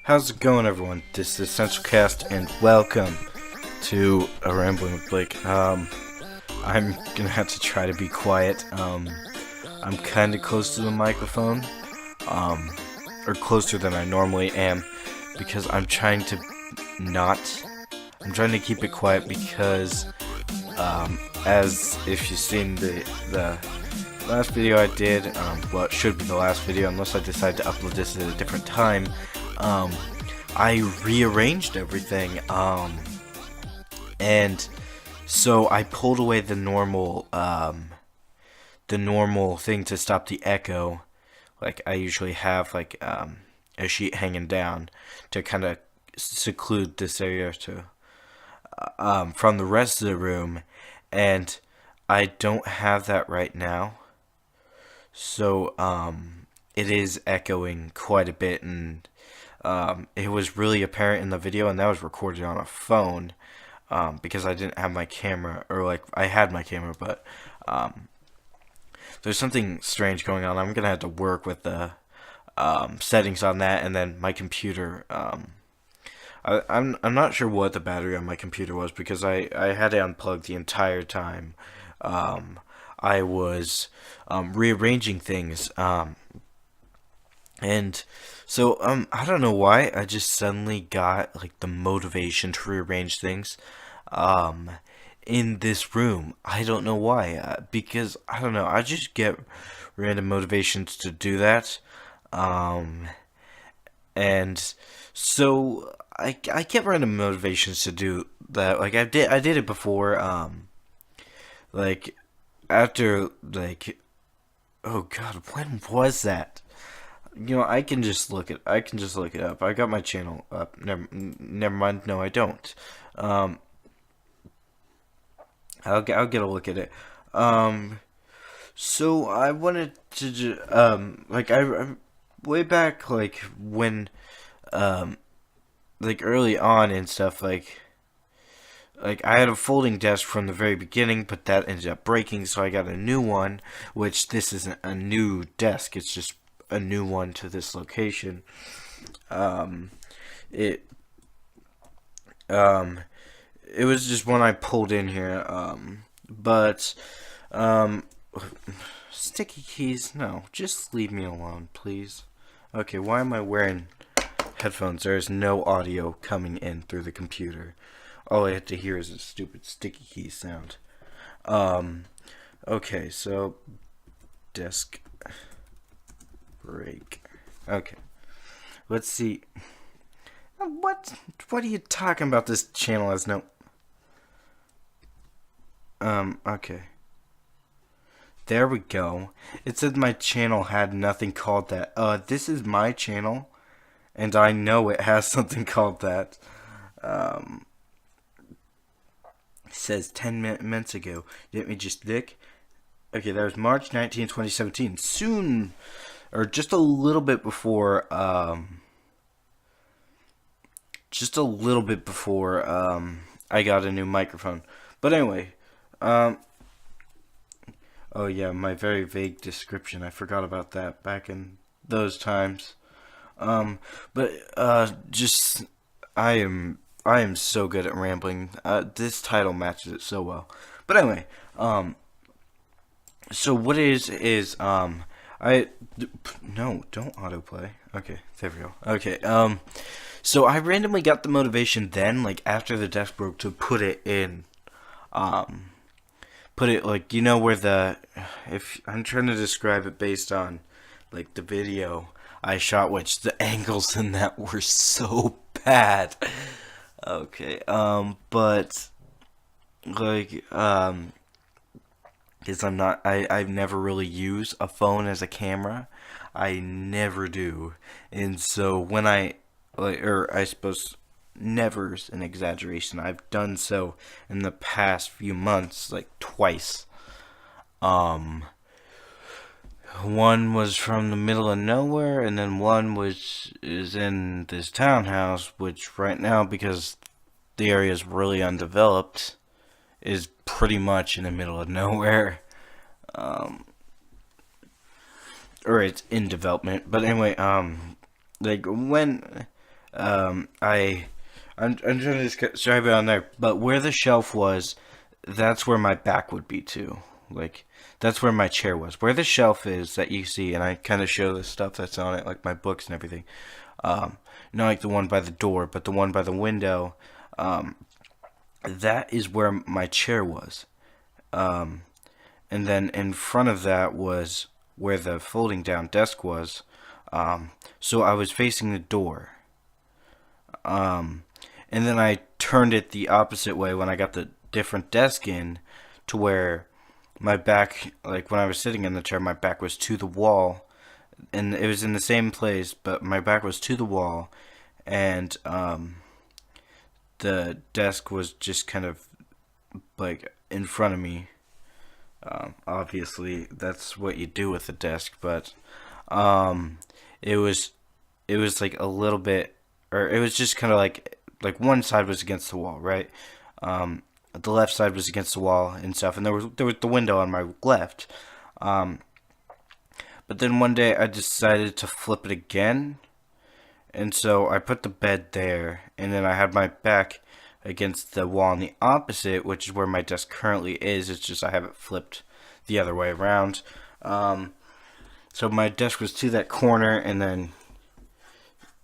How's it going, everyone? This is CentralCast, and welcome to a Rambling with Blake. I'm gonna have to try to be quiet. I'm kind of close to the microphone, or closer than I normally am, because I'm trying to keep it quiet because, as if you've seen the last video I did, well, it should be the last video unless I decide to upload this at a different time. I rearranged everything, and so I pulled away the normal thing to stop the echo. Like, I usually have, like, a sheet hanging down to kind of seclude this area from the rest of the room, and I don't have that right now. So, it is echoing quite a bit, and it was really apparent in the video, and that was recorded on a phone, because I didn't have my camera, or like, I had my camera, but there's something strange going on. I'm gonna have to work with the settings on that, and then my computer. I'm not sure what the battery on my computer was, because I had it unplugged the entire time. I was rearranging things, and so I don't know why I just suddenly got like the motivation to rearrange things in this room. I don't know why, because I don't know, I just get random motivations to do that, and so I get random motivations to do that. Like, I did it before, like after, like, oh god, when was that? You know, I can just look it up. I got my channel up. Never mind. No, I don't. I'll get a look at it. So I wanted to like, I way back, like, when like early on and stuff, like I had a folding desk from the very beginning, but that ended up breaking, so I got a new one, which this isn't a new desk, it's just a new one to this location. It was just one I pulled in here, but sticky keys, no, just leave me alone, please. Okay, why am I wearing headphones? There's no audio coming in through the computer. All I have to hear is a stupid sticky key sound. Okay, so desk break. Okay, let's see. What are you talking about? This channel has no. Okay. There we go. It said my channel had nothing called that. This is my channel, and I know it has something called that. It says 10 minutes ago. Let me just look. Okay, that was March 19, 2017. Soon, or just a little bit before, I got a new microphone. But anyway, oh yeah, my very vague description. I forgot about that back in those times. Just, I am so good at rambling. This title matches it so well. But anyway, so what it is, no, don't autoplay. Okay, there we go. Okay, so I randomly got the motivation then, like, after the desk broke, to put it in, like, you know, where if I'm trying to describe it based on, like, the video I shot, which the angles in that were so bad. Okay, but, like, because I've never really used a phone as a camera. I never do. And so when I suppose never's an exaggeration. I've done so in the past few months, like twice. One was from the middle of nowhere, and then one is in this townhouse, which right now, because the area is really undeveloped, is pretty much in the middle of nowhere. Or it's in development. But anyway, like, when I I'm trying to describe it on there, but where the shelf was, that's where my back would be too. Like that's where my chair was. Where the shelf is that you see, and I kind of show the stuff that's on it, like my books and everything. Um, Not like the one by the door, but the one by the window. Um, that is where my chair was. Um, and then in front of that was where the folding down desk was. So I was facing the door. Um, and then I turned it the opposite way when I got the different desk in, to where my back, like when I was sitting in the chair, my back was to the wall, and it was in the same place, but my back was to the wall, and the desk was just kind of like in front of me. Obviously, that's what you do with a desk, but um, it was it was like a little bit, or it was just kind of like one side was against the wall, right? The left side was against the wall and stuff, and there was the window on my left. Um, but then one day I decided to flip it again, and so I put the bed there, and then I had my back against the wall on the opposite, which is where my desk currently is. It's just I have it flipped the other way around. Um, so my desk was to that corner, and then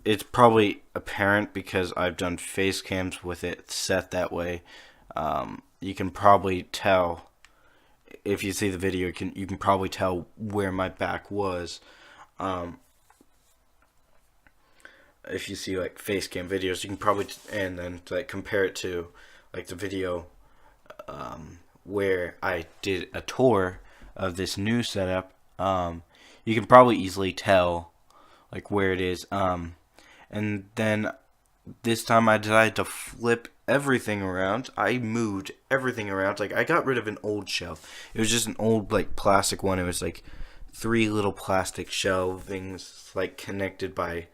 it's probably apparent because I've done face cams with it set that way. You can probably tell if you see the video. You can probably tell where my back was. Um, if you see like face cam videos, you can probably and then like compare it to like the video where I did a tour of this new setup. You can probably easily tell like where it is. And then this time I decided to flip everything around. I moved everything around. Like I got rid of an old shelf. It was just an old like plastic one. It was like three little plastic shelvings like connected by,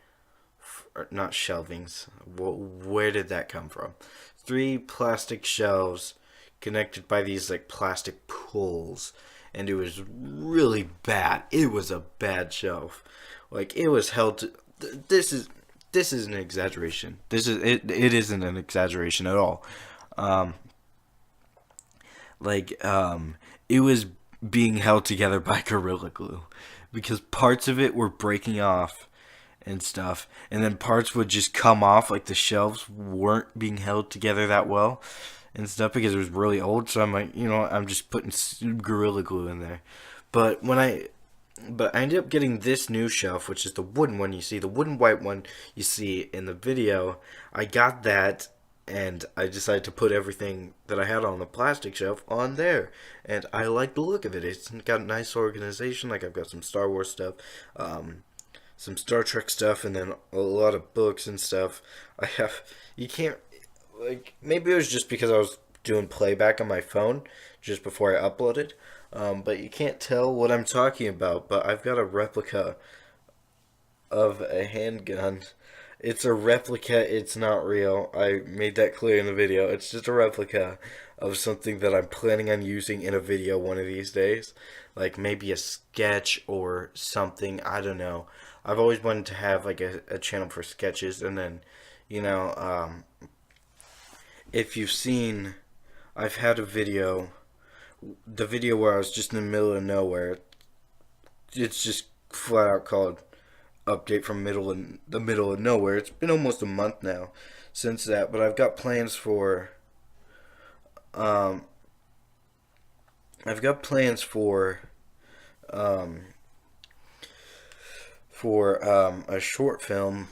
or not shelvings. Where did that come from? Three plastic shelves connected by these like plastic pulls, and it was really bad. It was a bad shelf. Like it was held to. This is an exaggeration. It isn't an exaggeration at all. Um, it was being held together by Gorilla Glue, because parts of it were breaking off and stuff, and then parts would just come off, like the shelves weren't being held together that well and stuff because it was really old. So I'm like, I'm just putting Gorilla Glue in there. But when I but I ended up getting this new shelf, which is the wooden one you see, the wooden white one you see in the video. I got that, and I decided to put everything that I had on the plastic shelf on there. And I like the look of it. It's got a nice organization. Like I've got some Star Wars stuff, some Star Trek stuff, and then a lot of books and stuff. You can't, like, maybe it was just because I was doing playback on my phone just before I uploaded. But you can't tell what I'm talking about. But I've got a replica of a handgun. It's a replica, it's not real. I made that clear in the video. It's just a replica of something that I'm planning on using in a video one of these days. Like maybe a sketch or something, I don't know. I've always wanted to have like a channel for sketches, and then, you know, if you've seen, I've had a video, the video where I was just in the middle of nowhere. It's just flat out called update from the middle of nowhere. It's been almost a month now since that, but I've got plans um I've got plans um for a short film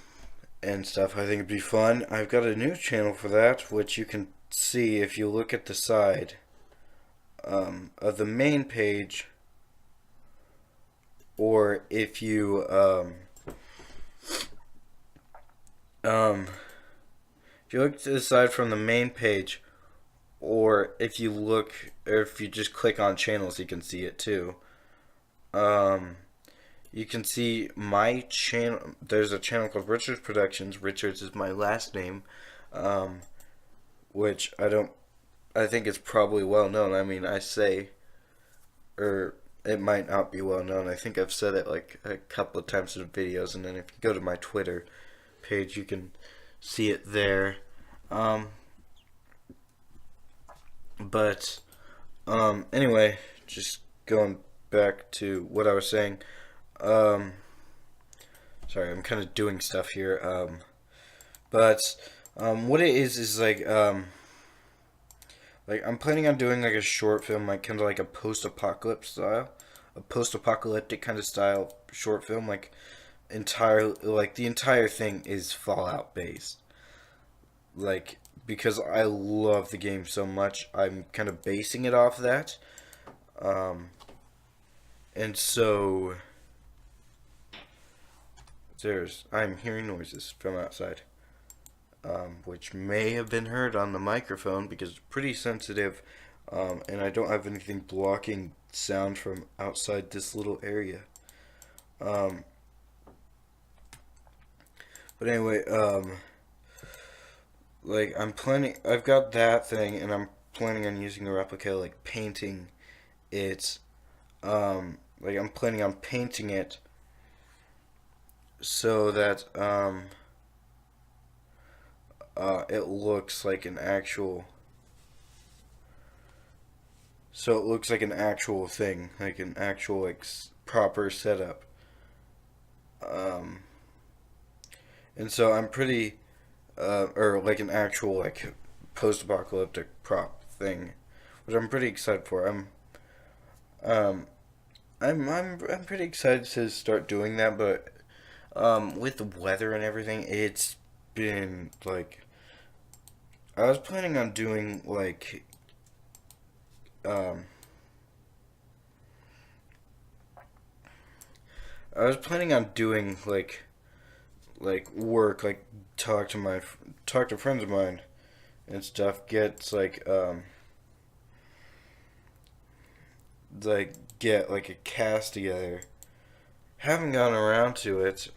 and stuff. I think it'd be fun. I've got a new channel for that, which you can see if you look at the side of the main page, or um, if you look to the side from the main page, or if you just click on channels, you can see it too. You can see my channel. There's a channel called Richards Productions. Richards is my last name, which I think it's probably well known. I mean, or it might not be well known. I think I've said it like a couple of times in videos, and then if you go to my Twitter page, you can see it there. Um, but anyway, just going back to what I was saying. Um, Sorry, I'm kind of doing stuff here. But what it is like I'm planning on doing like a short film, like kind of like a post-apocalyptic kind of style short film, like the entire thing is Fallout based. Like because I love the game so much, I'm kind of basing it off that. Um, and so I'm hearing noises from outside, which may have been heard on the microphone because it's pretty sensitive, and I don't have anything blocking sound from outside this little area. Um, but anyway, I've got that thing, and I'm planning on using a replica, like painting it. I'm planning on painting it so that it looks like an actual. So it looks like an actual thing, like an actual proper setup. Um, and so I'm pretty, or like an actual like post-apocalyptic prop thing, which I'm pretty excited for. Um, I'm pretty excited to start doing that, but with the weather and everything, it's been like I was planning on doing um I was planning on doing work, like talk to my talk to friends of mine and stuff, get like a cast together. Haven't gotten around to it,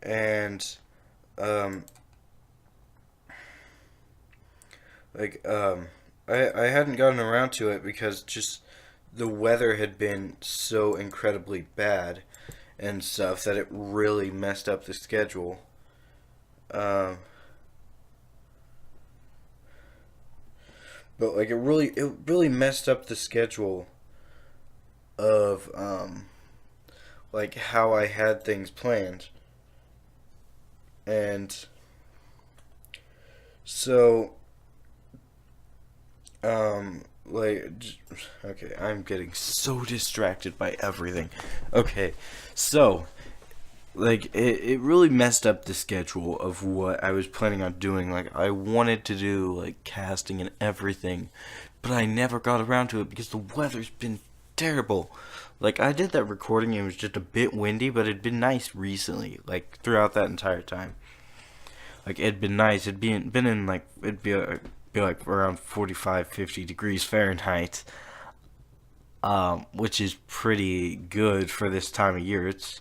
and um, like I hadn't gotten around to it because just the weather had been so incredibly bad and stuff that it really messed up the schedule. Um, but like it really messed up the schedule of like how I had things planned. And so okay, I'm getting so distracted by everything. Okay. So it really messed up the schedule of what I was planning on doing. Like I wanted to do like casting and everything, but I never got around to it because the weather's been terrible. Like I did that recording, it was just a bit windy, but it'd been nice recently, like throughout that entire time. Like it'd been nice. It'd been in like be like around 45, 50 degrees Fahrenheit, which is pretty good for this time of year. It's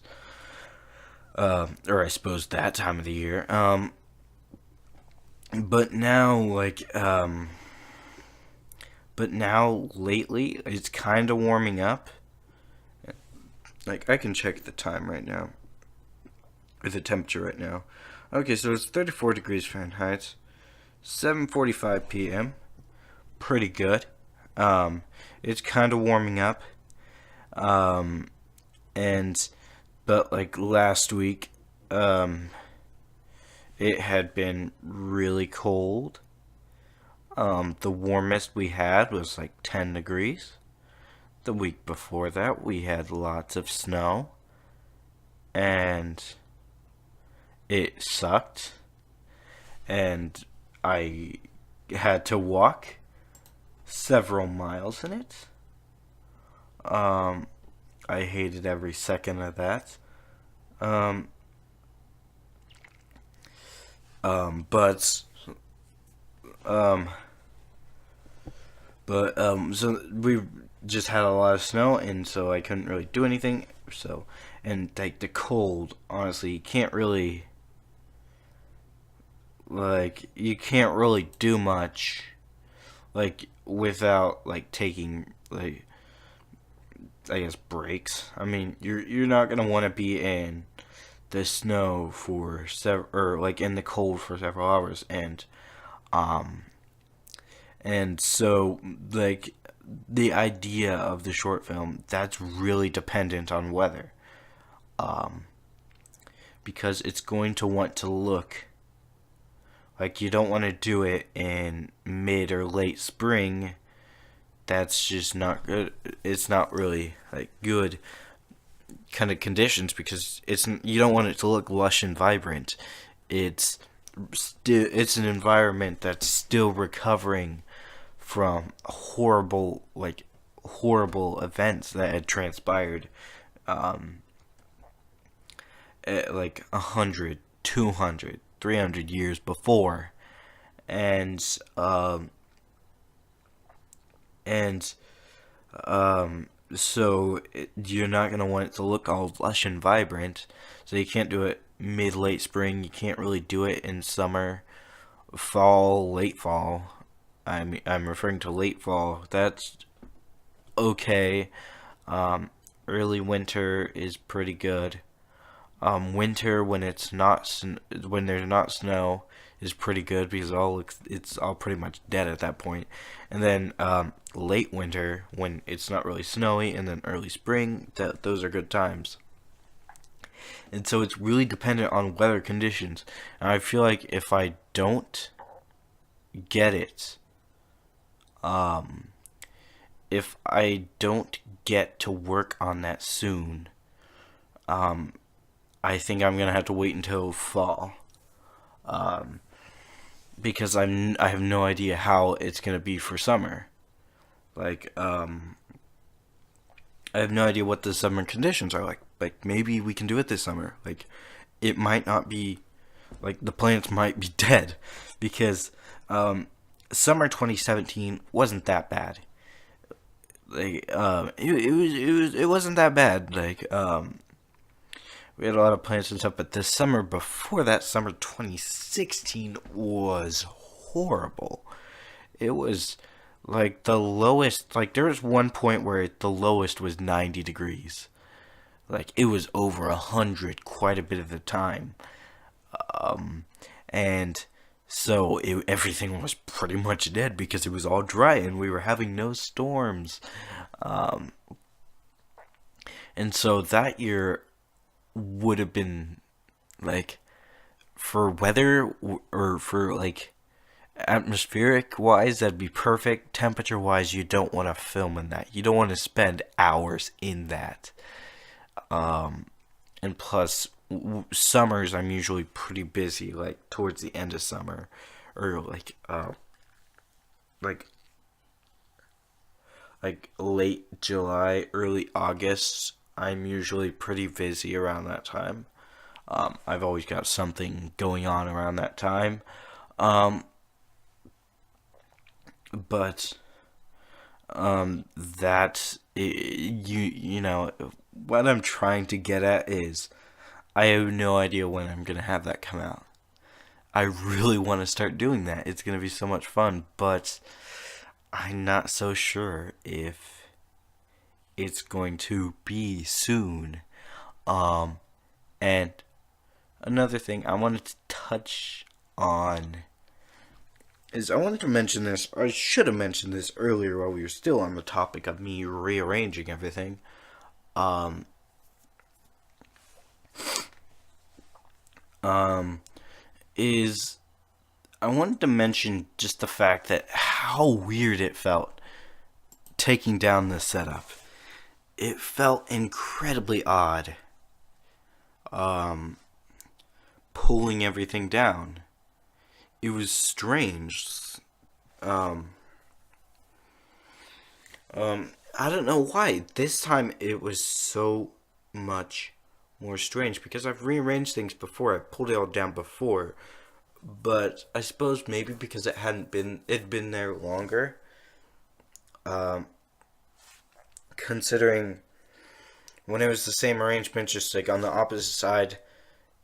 or I suppose that time of the year. But now but now lately it's kind of warming up. Like I can check the time right now, or the temperature right now. Okay, so it's 34 degrees Fahrenheit, 7:45 p.m. Pretty good. It's kind of warming up. Um, and but like last week, it had been really cold. The warmest we had was like 10 degrees. The week before that, we had lots of snow, and it sucked. And I had to walk several miles in it. Um, I hated every second of that. Um, but um, so we just had a lot of snow, and so I couldn't really do anything. So, and like the cold, honestly, you can't really do much like without like taking like I guess breaks. I mean, you're not gonna want to be in the snow for several, or like in the cold for several hours, um and so like the idea of the short film, that's really dependent on weather, um because it's going to want to look like, you don't want to do it in mid or late spring. That's just not good. It's not really like good kind of conditions, because you don't want it to look lush and vibrant. It's it's an environment that's still recovering from horrible events that had transpired, um, like 100, 200, 300 years before, and um, and you're not gonna want it to look all lush and vibrant. So you can't do it mid late spring. You can't really do it in summer, fall, late fall. I'm referring to late fall. That's okay. Um, Early winter is pretty good. Winter, when when there's not snow, is pretty good, because it's all pretty much dead at that point. And then late winter, when it's not really snowy, and then early spring, those are good times. And so it's really dependent on weather conditions. And I feel like if I don't get it, um, if I don't get to work on that soon, um, I think I'm gonna have to wait until fall, um, because I have no idea how it's gonna be for summer. Like, I have no idea what the summer conditions are like. Like, maybe we can do it this summer. Like, it might not be, like, the plants might be dead, because summer 2017 wasn't that bad. Like, it wasn't that bad. Like, we had a lot of plants and stuff, but the summer before that, summer 2016, was horrible. It was like the lowest, like, there was one point where the lowest was 90 degrees. Like, it was over 100 quite a bit of the time. Um, and so everything was pretty much dead, because it was all dry and we were having no storms. Um, and so that year would have been like, for weather, or for like atmospheric wise, that'd be perfect. Temperature wise, you don't want to film in that. You don't want to spend hours in that. Um, and plus, summers, I'm usually pretty busy, like towards the end of summer, or like late July, early August. I'm usually pretty busy around that time. I've always got something going on around that time. Um, but that you know what I'm trying to get at is, I have no idea when I'm gonna have that come out. I really want to start doing that. It's gonna be so much fun, but I'm not so sure if it's going to be soon. Um, and another thing I wanted to touch on is, I wanted to mention this. I should have mentioned this earlier while we were still on the topic of me rearranging everything. Um, um, is I wanted to mention just the fact that how weird it felt taking down this setup. It felt incredibly odd, um, pulling everything down. It was strange. Um, I don't know why. This time it was so much more strange, because I've rearranged things before. I've pulled it all down before, but I suppose maybe because it'd been there longer. Um, Considering when it was the same arrangement, just like on the opposite side,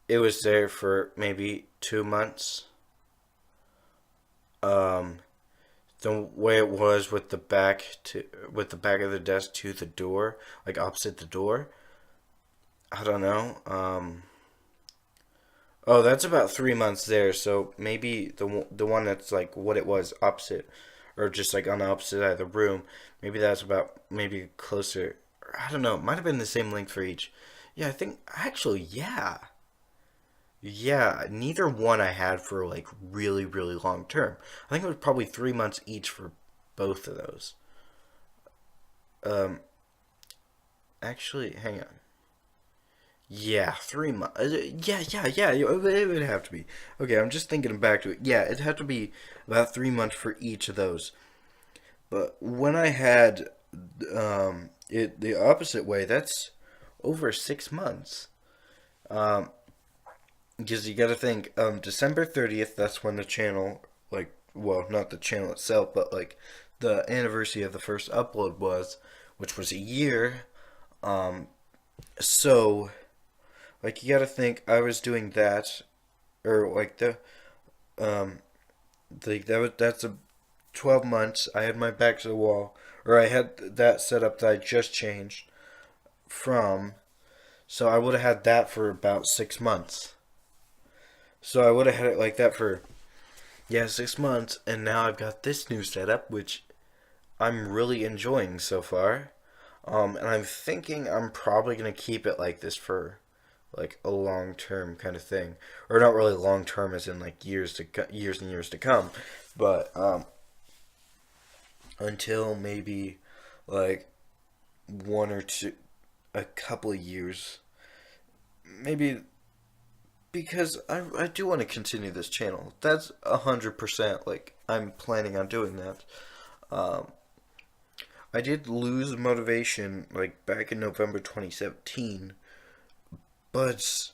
it was there for maybe 2 months. Um, the way it was with the back of the desk to the door, like opposite the door. I don't know. Oh, that's about 3 months there. So maybe the one that's like what it was opposite, or just like on the opposite side of the room. Maybe that's about maybe closer. I don't know. It might have been the same length for each. Yeah, I think actually, yeah, yeah. Neither one I had for like really really long term. I think it was probably 3 months each for both of those. Um, actually, hang on. Yeah, 3 months. Yeah. It would have to be. Okay, I'm just thinking back to it. Yeah, it'd have to be about 3 months for each of those. But when I had it the opposite way, that's over 6 months. Um, because you got to think, December 30th. That's when the channel, like, well, not the channel itself, but like the anniversary of the first upload was, which was a year. Um, so like you got to think, I was doing that, or like um that's a 12 months. I had my back to the wall, or I had that setup that I just changed from. So I would have had that for about 6 months. So I would have had it like that for, yeah, 6 months, and now I've got this new setup, which I'm really enjoying so far. And I'm thinking I'm probably gonna keep it like this for like a long term kind of thing, or not really long term as in like years and years to come, but until maybe like one or two, a couple of years, maybe, because I do want to continue this channel. That's 100%. Like I'm planning on doing that. Um, I did lose motivation like back in November 2017, but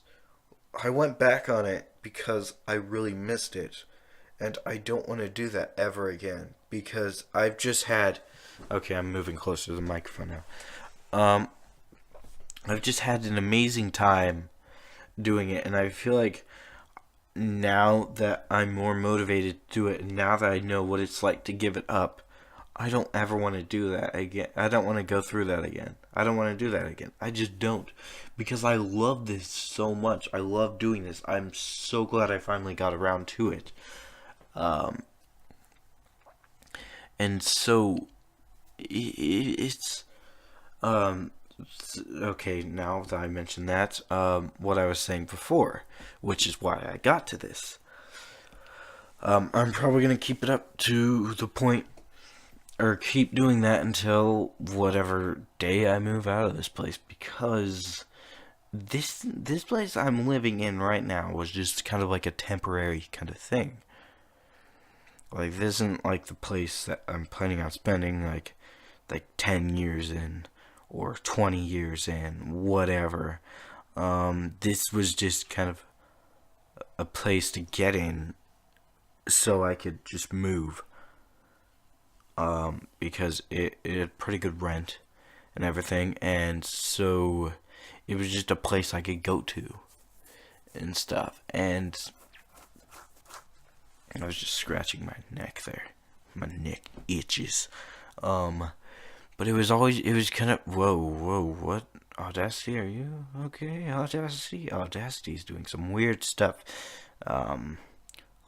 I went back on it because I really missed it. And I don't want to do that ever again because I've just had. Okay, I'm moving closer to the microphone now. I've just had an amazing time doing it, and I feel like now that I'm more motivated to do it, and now that I know what it's like to give it up, I don't ever want to do that again. I don't want to go through that again. I don't want to do that again. I just don't. Because I love this so much. I love doing this. I'm so glad I finally got around to it. Um, and so it's um okay, now that I mentioned that, what I was saying before, which is why I got to this. I'm probably gonna keep it up to the point, or keep doing that until whatever day I move out of this place, because this place I'm living in right now was just kind of like a temporary kind of thing. Like this isn't like the place that I'm planning on spending like 10 years in, or 20 years in, whatever. This was just kind of a place to get in so I could just move. Because it had pretty good rent and everything, and so it was just a place I could go to and stuff. And I was just scratching my neck there. My neck itches. But it was kind of, whoa, what? Audacity, are you okay? Audacity's doing some weird stuff. Um,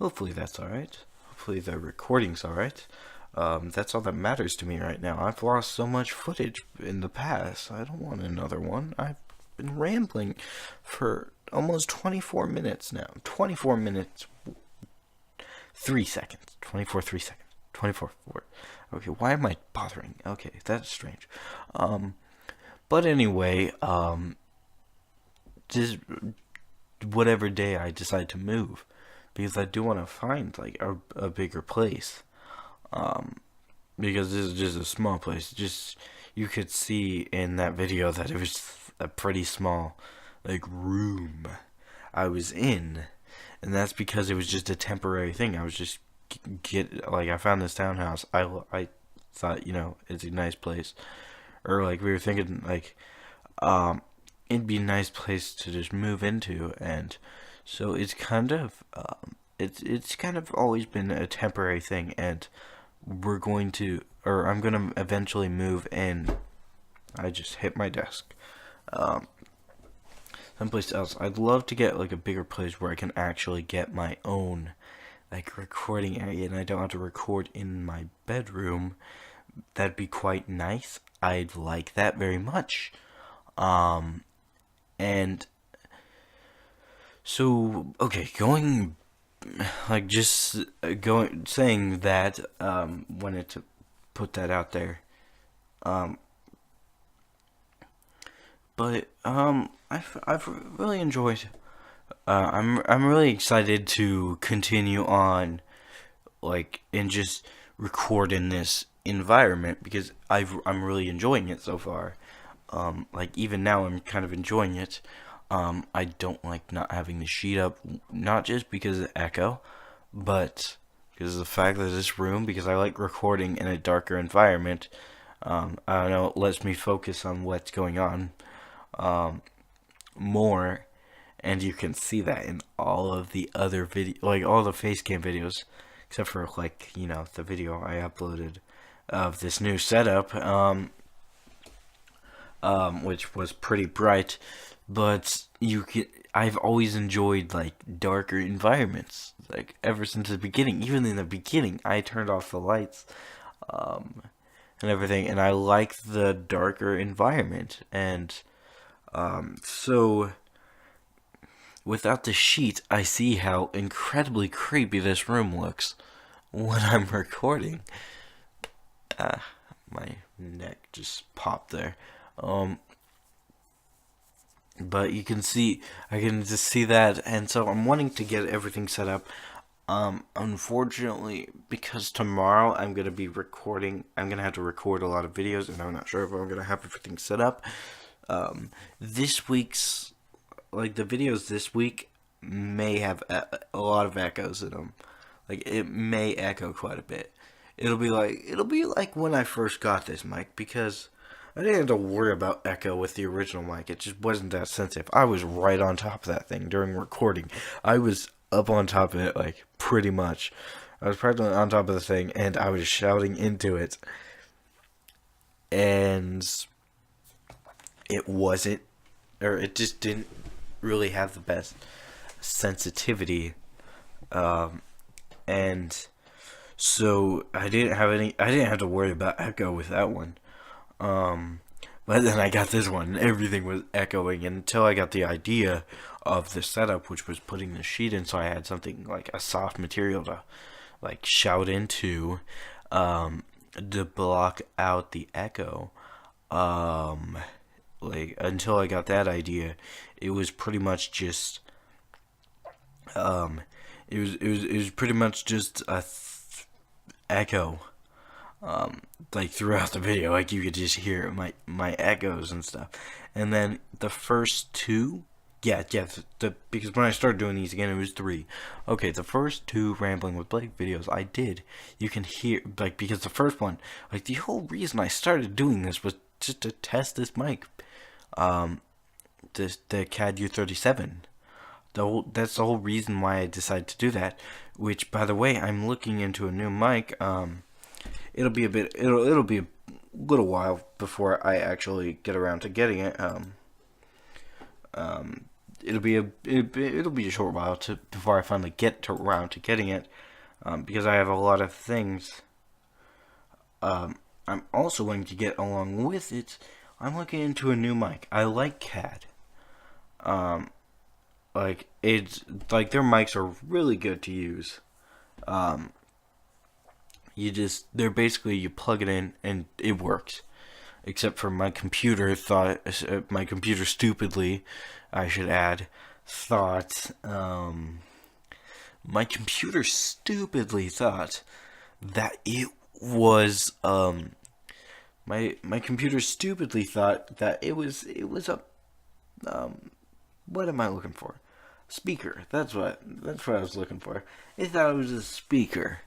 Hopefully that's alright. Hopefully the recording's alright. That's all that matters to me right now. I've lost so much footage in the past. I don't want another one. I've been rambling for almost 24 minutes now. 24 minutes, 3 seconds. 24, 3 seconds. 24, 4. Okay, why am I bothering? Okay, that's strange. But anyway, just whatever day I decide to move, because I do want to find like a bigger place. Um, because this is just a small place. Just you could see in that video that it was a pretty small like room I was in, and that's because it was just a temporary thing. I was just I found this townhouse. I thought, it's a nice place, or like we were thinking like it'd be a nice place to just move into, and so it's kind of it's kind of always been a temporary thing, and I'm going to eventually move in. I just hit my desk. someplace else. I'd love to get like a bigger place where I can actually get my own like recording area, and I don't have to record in my bedroom. That'd be quite nice. I'd like that very much. Um, and so okay, going like just going saying that wanted to put that out there. Um, I've really enjoyed. I'm really excited to continue on, like, and just record in this environment because I'm really enjoying it so far. Like even now I'm kind of enjoying it. I don't like not having the sheet up, not just because of echo, but because of the fact that this room, because I like recording in a darker environment. I don't know, it lets me focus on what's going on more, and you can see that in all of the other video, like all the face cam videos, except for like the video I uploaded of this new setup, which was pretty bright, but you can. I've always enjoyed like darker environments, like ever since the beginning. Even in the beginning, I turned off the lights, um, and everything, and I like the darker environment, and so without the sheet, I see how incredibly creepy this room looks when I'm recording. Ah, my neck just popped there. Um, but you can see, I can just see that, and so I'm wanting to get everything set up. Unfortunately, because tomorrow I'm gonna be recording, I'm gonna have to record a lot of videos, and I'm not sure if I'm gonna have everything set up. This week's, like the videos this week may have a lot of echoes in them. Like it may echo quite a bit. It'll be like when I first got this mic, because I didn't have to worry about echo with the original mic. It just wasn't that sensitive. I was right on top of that thing during recording. I was up on top of it, like pretty much. I was practically on top of the thing, and I was shouting into it. And it wasn't, or it just didn't really have the best sensitivity. And so I didn't have to worry about echo with that one. Um, but then I got this one, and everything was echoing until I got the idea of the setup, which was putting the sheet in, so I had something like a soft material to like shout into, to block out the echo. Um, like until I got that idea, it was pretty much just um, it was pretty much just a echo, like throughout the video, like you could just hear my echoes and stuff. And then the first two, yeah, because when I started doing these again, it was three. Okay, the first two Rambling with Blake videos I did, you can hear, like, because the first one, like the whole reason I started doing this was just to test this mic, um, the CAD U37. That's the whole reason why I decided to do that. Which, by the way, I'm looking into a new mic. It'll be a little while before I actually get around to getting it. It'll be a short while before I finally get around to getting it. Because I have a lot of things. I'm also wanting to get along with it. I'm looking into a new mic. I like CAD. Like it's like their mics are really good to use. Um, they're basically, you plug it in and it works. Except for my computer stupidly, I should add, thought, my computer stupidly thought that it was, my computer stupidly thought that it was a, what am I looking for? Speaker. That's what I was looking for. It thought it was a speaker.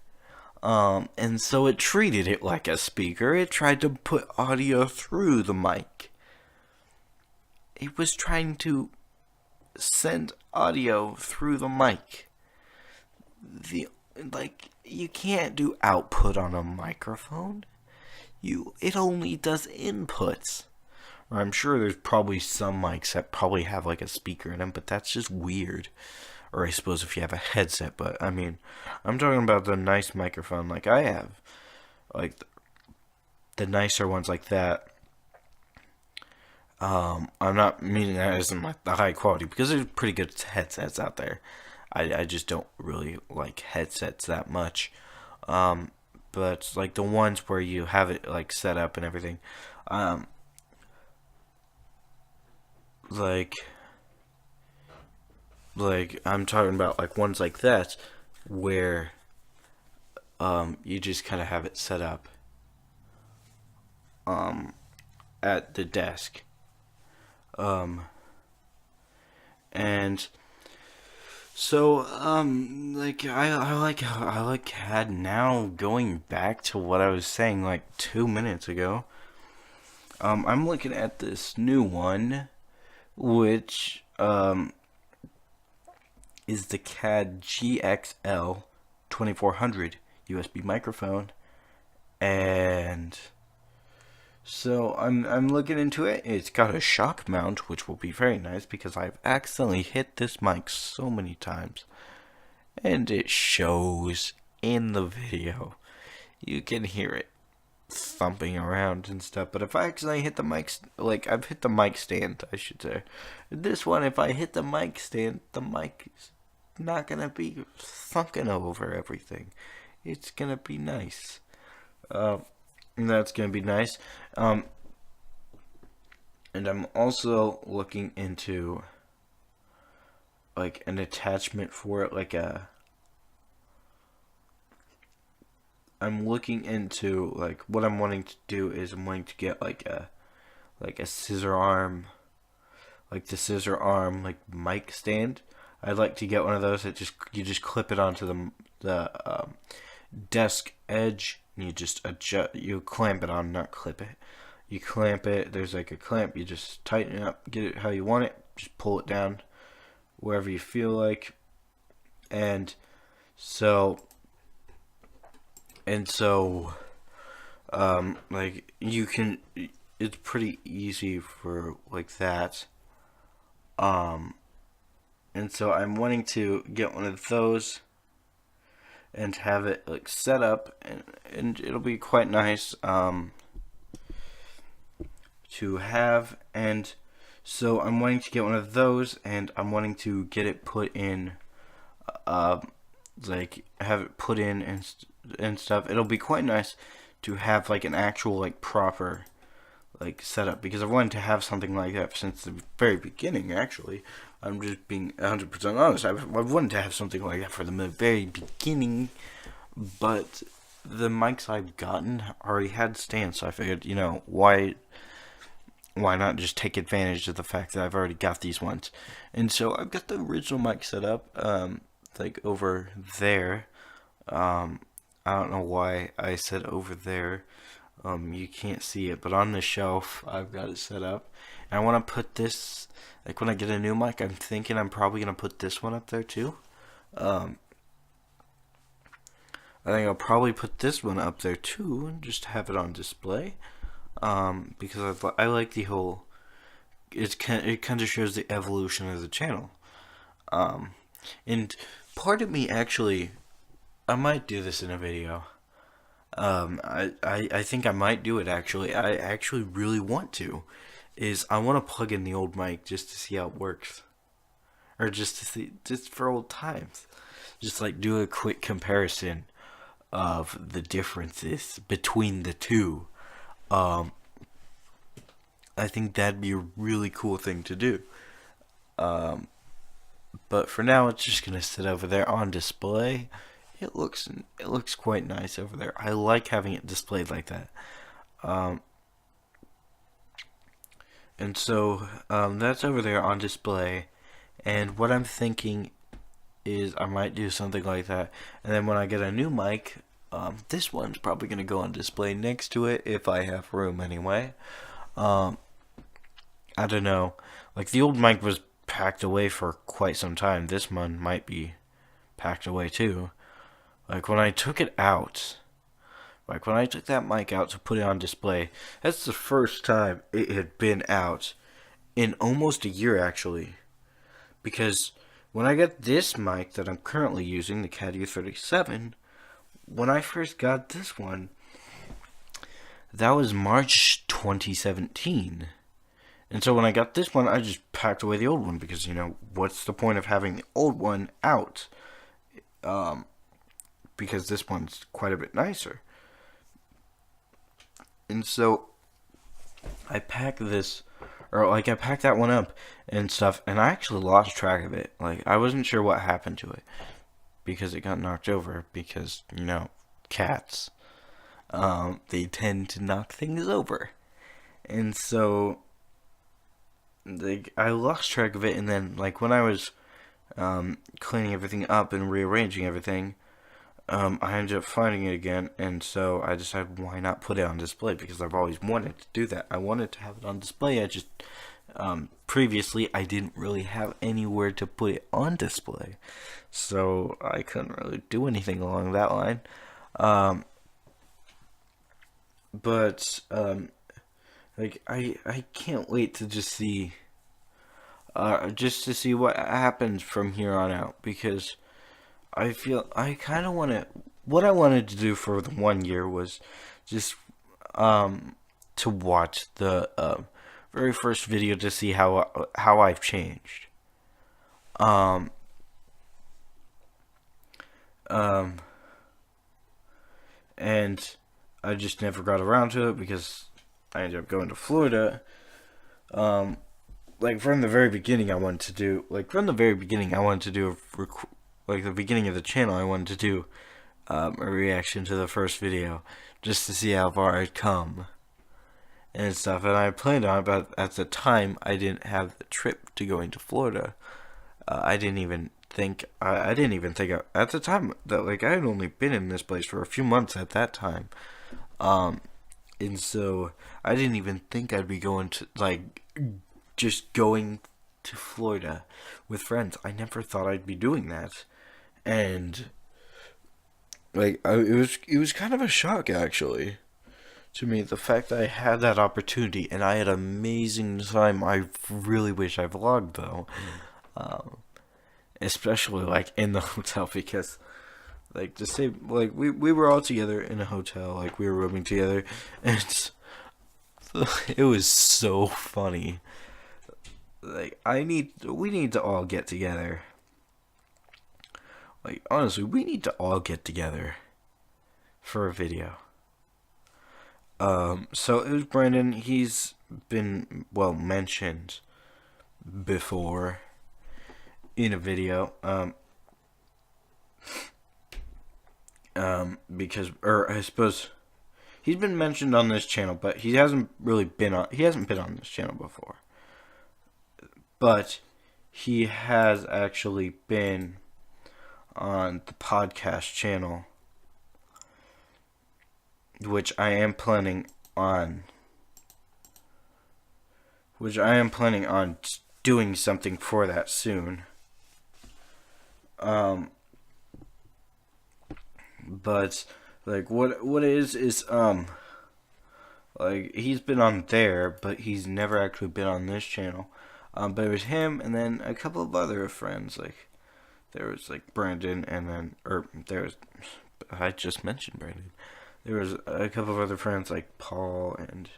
And so it treated it like a speaker. It tried to put audio through the mic. It was trying to send audio through the mic. You can't do output on a microphone. It only does inputs. Or I'm sure there's probably some mics that probably have like a speaker in them, but that's just weird. Or I suppose if you have a headset, but I mean, I'm talking about the nice microphone like I have. Like the nicer ones like that. I'm not meaning that as in like the high quality because there's pretty good headsets out there. I just don't really like headsets that much. Um, but like the ones where you have it like set up and everything. Um, like I'm talking about like ones like that where you just kind of have it set up um at the desk. Um, and so like I like had now going back to what I was saying like 2 minutes ago. I'm looking at this new one, which is the CAD GXL 2400 USB microphone, and so I'm looking into it. It's got a shock mount, which will be very nice because I've accidentally hit this mic so many times, and it shows in the video. You can hear it thumping around and stuff. But if I accidentally hit the mic, like I've hit the mic stand, I should say. This one, if I hit the mic stand, the mic is not gonna be thunking over everything. It's gonna be nice. That's gonna be nice. Um, and I'm also looking into like an attachment for it, like a. I'm looking into like what I'm wanting to do is I'm wanting to get like a scissor arm, like the scissor arm like mic stand. I'd like to get one of those that just you just clip it onto the desk edge and you just adjust, you clamp it on, not clip it. You clamp it. There's like a clamp. You just tighten it up, get it how you want it. Just pull it down wherever you feel like, and so so like you can. It's pretty easy for like that. Um, and so I'm wanting to get one of those and have it like set up, and it'll be quite nice to have. And so I'm wanting to get one of those, and I'm wanting to get it put in, uh, like have it put in and stuff. It'll be quite nice to have like an actual like proper like setup because I've wanted to have something like that since the very beginning. Actually, I'm just being 100% honest. I've wanted to have something like that for the very beginning, but the mics I've gotten already had stands, so I figured, why not just take advantage of the fact that I've already got these ones. And so I've got the original mic set up, like over there. I don't know why I said over there. You can't see it, but on the shelf, I've got it set up. And I want to put this, like when I get a new mic, I'm thinking I'm probably going to put this one up there too. I think I'll probably put this one up there too, and just have it on display. Because I like the whole, it kind of shows the evolution of the channel. And part of me actually, I might do this in a video. I think I might do it actually. I actually really want to. I want to plug in the old mic just to see how it works. Or just to see, just for old times. Just like do a quick comparison of the differences between the two. I think that'd be a really cool thing to do. But for now, it's just gonna sit over there on display. It looks quite nice over there. I like having it displayed like that. And so that's over there on display. And what I'm thinking is I might do something like that. And then when I get a new mic, this one's probably going to go on display next to it if I have room anyway. I don't know. Like the old mic was packed away for quite some time. This one might be packed away too. Like when I took it out, mic. When I took that mic out to put it on display, that's the first time it had been out in almost a year, actually. Because when I got this mic that I'm currently using, the Cat U37, when I first got this one, that was March 2017. And so when I got this one, I just packed away the old one because, what's the point of having the old one out? Because this one's quite a bit nicer. And so I packed I packed that one up and stuff, and I actually lost track of it. Like, I wasn't sure what happened to it because it got knocked over because, cats, they tend to knock things over. And so, I lost track of it, and then, when I was cleaning everything up and rearranging everything, I ended up finding it again, and so I decided why not put it on display, because I've always wanted to do that. I wanted to have it on display. I just, previously, I didn't really have anywhere to put it on display, so I couldn't really do anything along that line. But I can't wait to just see what happens from here on out, because I feel I kind of want to. What I wanted to do for the 1 year was just to watch the very first video to see how I've changed. Um, um, and I just never got around to it because I ended up going to Florida. From the very beginning, I wanted to do the beginning of the channel. I wanted to do a reaction to the first video just to see how far I'd come and stuff. And I planned on it, but at the time, I didn't have the trip to going to Florida. I didn't even think at the time that I had only been in this place for a few months at that time. And so I didn't even think I'd be going to just going to Florida with friends. I never thought I'd be doing that, and it was kind of a shock, actually, to me, the fact that I had that opportunity, and I had an amazing time. I really wish I vlogged, though, especially in the hotel, because to say we were all together in a hotel, we were rooming together, and it was so funny. We need to all get together. Honestly, we need to all get together for a video. So it was Brandon. He's been, mentioned before in a video. I suppose he's been mentioned on this channel, but he hasn't been on this channel before. But he has actually been on the podcast channel, which I am planning on doing something for that soon. But what it is he's been on there, but he's never actually been on this channel. But it was him, and then a couple of other friends. There was Brandon, and then I just mentioned Brandon. There was a couple of other friends like Paul and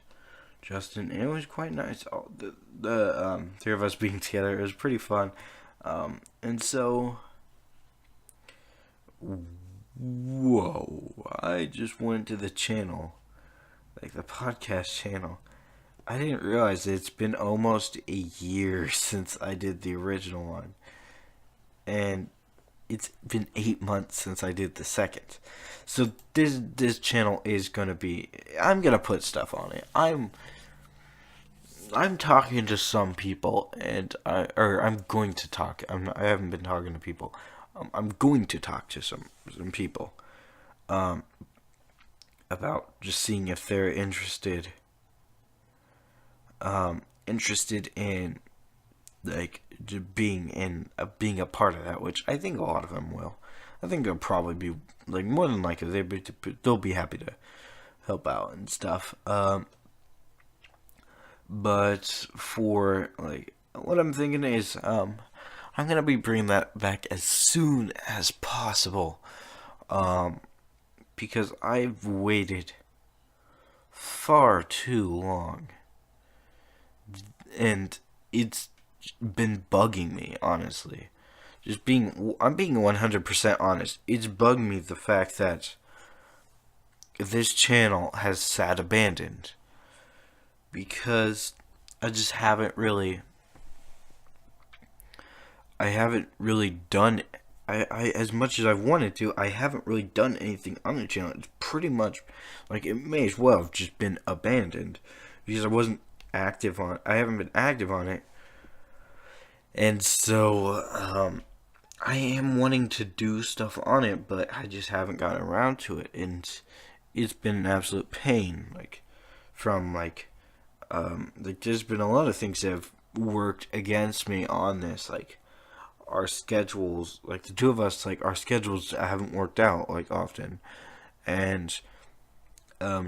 Justin, and it was quite nice. All the three of us being together, it was pretty fun. And so, whoa! I just went to the channel, the podcast channel. I didn't realize it's been almost a year since I did the original one. And it's been 8 months since I did the second. So this channel is going to be... I'm going to put stuff on it. I'm talking to some people, and I'm going to talk. I haven't been talking to people. I'm going to talk to some people about just seeing if they're interested in being a part of that, which I think a lot of them will. I think they'll probably be like more than likely they'll be happy to help out and stuff. But for like what I'm thinking is I'm gonna be bringing that back as soon as possible. Because I've waited far too long, and it's been bugging me, honestly. I'm being 100% honest. It's bugged me the fact that this channel has sat abandoned because I just I haven't really done I as much as I've wanted to, I haven't really done anything on the channel. It's pretty much like it may as well have just been abandoned because I haven't been active on it. And so I am wanting to do stuff on it, but I just haven't gotten around to it, and it's been an absolute pain. There's been a lot of things that have worked against me on this, like our schedules, like the two of us, like our schedules haven't worked out like often, and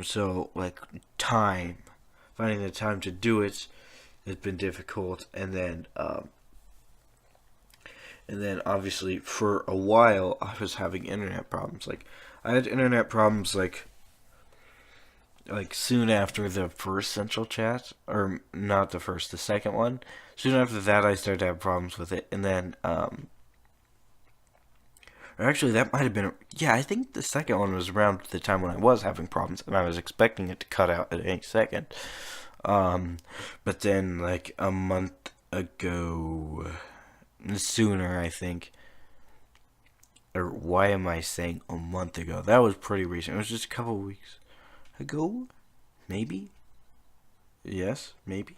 so like finding the time to do it has been difficult, and then obviously for a while I was having internet problems. Like I had internet problems like soon after the first central chat, or not the first, the second one. Soon after that, I started to have problems with it, and then, or actually, that might have been, yeah, I think the second one was around the time when I was having problems, and I was expecting it to cut out at any second. But then, like, a month ago, sooner, I think, or why am I saying a month ago? That was pretty recent. It was just a couple weeks ago, maybe. Yes, maybe.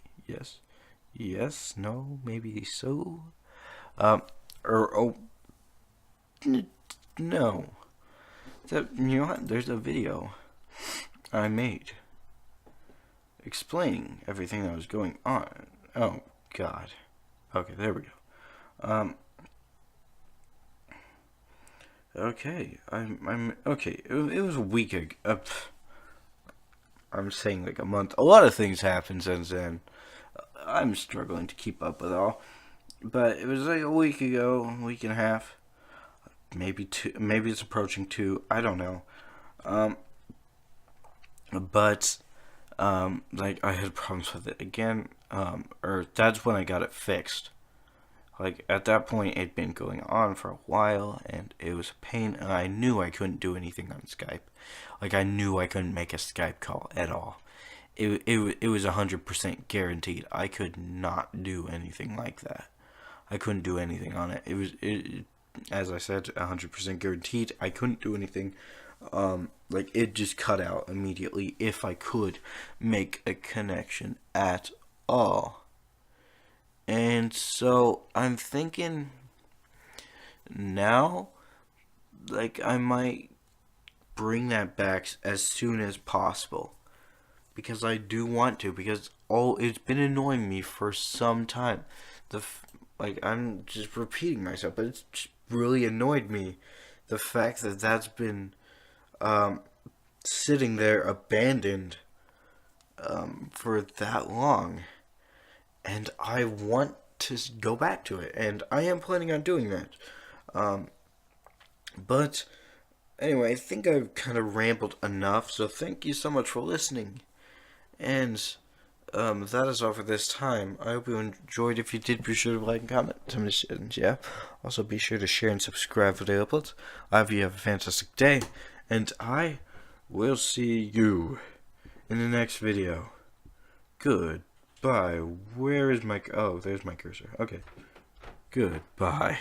Yes, no, maybe so. Or oh, no. You know what? There's a video I made explaining everything that was going on. Oh God. Okay, there we go. Okay, I'm okay. It was a week ago. I'm saying like a month. A lot of things happened since then. I'm struggling to keep up with all. But it was like a week ago, a week and a half. Maybe two, maybe it's approaching two. I don't know. But like I had problems with it again. Or that's when I got it fixed. Like at that point, it'd been going on for a while, and it was a pain. And I knew I couldn't do anything on Skype. Like I knew I couldn't make a Skype call at all. It was 100% guaranteed. I could not do anything like that. I couldn't do anything on it. As I said, 100% guaranteed. I couldn't do anything. Like it just cut out immediately if I could make a connection at all. And so I'm thinking now, like I might bring that back as soon as possible. Because I do want to, because it's been annoying me for some time. I'm just repeating myself, but it's just really annoyed me. The fact that that's been sitting there abandoned for that long. And I want to go back to it, and I am planning on doing that. But anyway, I think I've kind of rambled enough, so thank you so much for listening. And that is all for this time. I hope you enjoyed. If you did, be sure to like and comment. And yeah, also be sure to share and subscribe for the uploads. I hope you have a fantastic day, and I will see you in the next video. Goodbye. Where is my... Oh, there's my cursor. Okay. Goodbye.